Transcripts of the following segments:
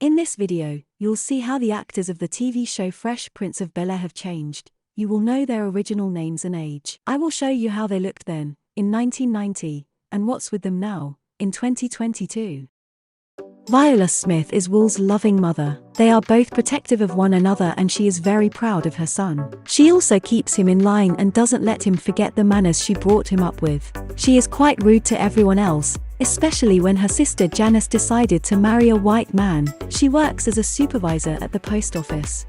In this video, you'll see how the actors of the TV show Fresh Prince of Bel Air have changed. You will know their original names and age. I will show you how they looked then, in 1990, and what's with them now, in 2022. Viola Smith is Will's loving mother. They are both protective of one another and she is very proud of her son. She also keeps him in line and doesn't let him forget the manners she brought him up with. She is quite rude to everyone else, especially when her sister Janice decided to marry a white man. She works as a supervisor at the post office.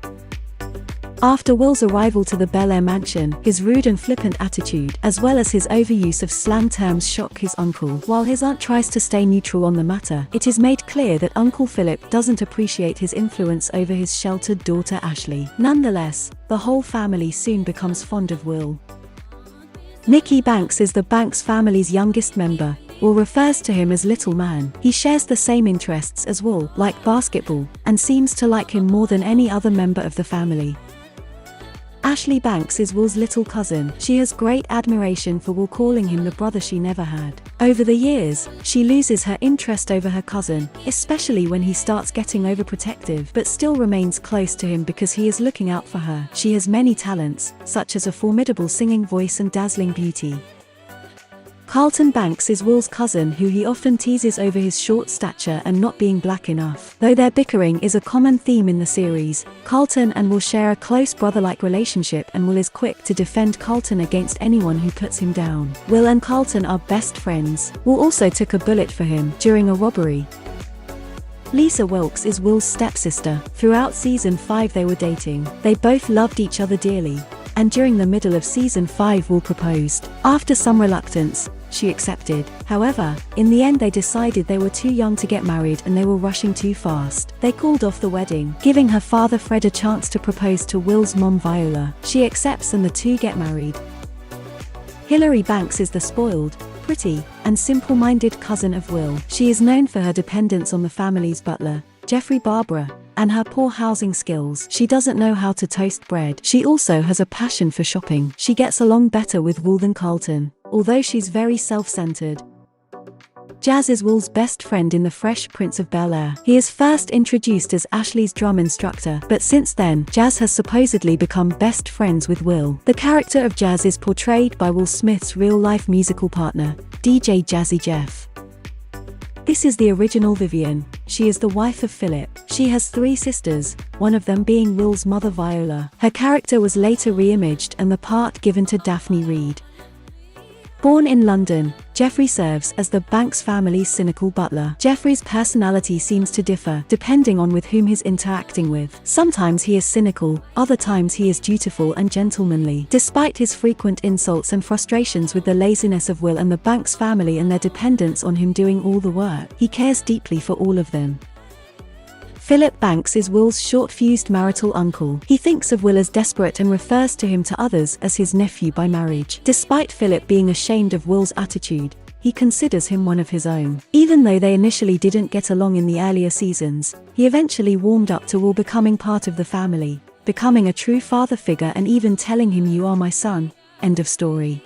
After Will's arrival to the Bel Air mansion, his rude and flippant attitude, as well as his overuse of slang terms, shock his uncle. While his aunt tries to stay neutral on the matter, it is made clear that Uncle Philip doesn't appreciate his influence over his sheltered daughter Ashley. Nonetheless, the whole family soon becomes fond of Will. Nicky Banks is the Banks family's youngest member. Will refers to him as Little Man. He shares the same interests as Will, like basketball, and seems to like him more than any other member of the family. Ashley Banks is Will's little cousin. She has great admiration for Will, calling him the brother she never had. Over the years, she loses her interest over her cousin, especially when he starts getting overprotective, but still remains close to him because he is looking out for her. She has many talents, such as a formidable singing voice and dazzling beauty. Carlton Banks is Will's cousin, who he often teases over his short stature and not being black enough. Though their bickering is a common theme in the series, Carlton and Will share a close brother-like relationship, and Will is quick to defend Carlton against anyone who puts him down. Will and Carlton are best friends. Will also took a bullet for him during a robbery. Lisa Wilkes is Will's stepsister. Throughout season 5 they were dating. They both loved each other dearly, and during the middle of season 5 Will proposed. After some reluctance, she accepted. However, in the end they decided they were too young to get married and they were rushing too fast. They called off the wedding, giving her father Fred a chance to propose to Will's mom Viola. She accepts and the two get married. Hilary Banks is the spoiled, pretty, and simple-minded cousin of Will. She is known for her dependence on the family's butler, Geoffrey Butler, and her poor housing skills. She doesn't know how to toast bread. She also has a passion for shopping. She gets along better with Will than Carlton, although she's very self-centered. Jazz is Will's best friend in the Fresh Prince of Bel Air. He is first introduced as Ashley's drum instructor, but since then, Jazz has supposedly become best friends with Will. The character of Jazz is portrayed by Will Smith's real-life musical partner, DJ Jazzy Jeff. This is the original Vivian. She is the wife of Philip. She has 3 sisters, one of them being Will's mother Viola. Her character was later re-imaged and the part given to Daphne Reid. Born in London, Geoffrey serves as the Banks family's cynical butler. Geoffrey's personality seems to differ depending on with whom he's interacting with. Sometimes he is cynical, other times he is dutiful and gentlemanly. Despite his frequent insults and frustrations with the laziness of Will and the Banks family and their dependence on him doing all the work, he cares deeply for all of them. Philip Banks is Will's short-fused marital uncle. He thinks of Will as desperate and refers to him to others as his nephew by marriage. Despite Philip being ashamed of Will's attitude, he considers him one of his own. Even though they initially didn't get along in the earlier seasons, he eventually warmed up to Will becoming part of the family, becoming a true father figure and even telling him, "You are my son." End of story.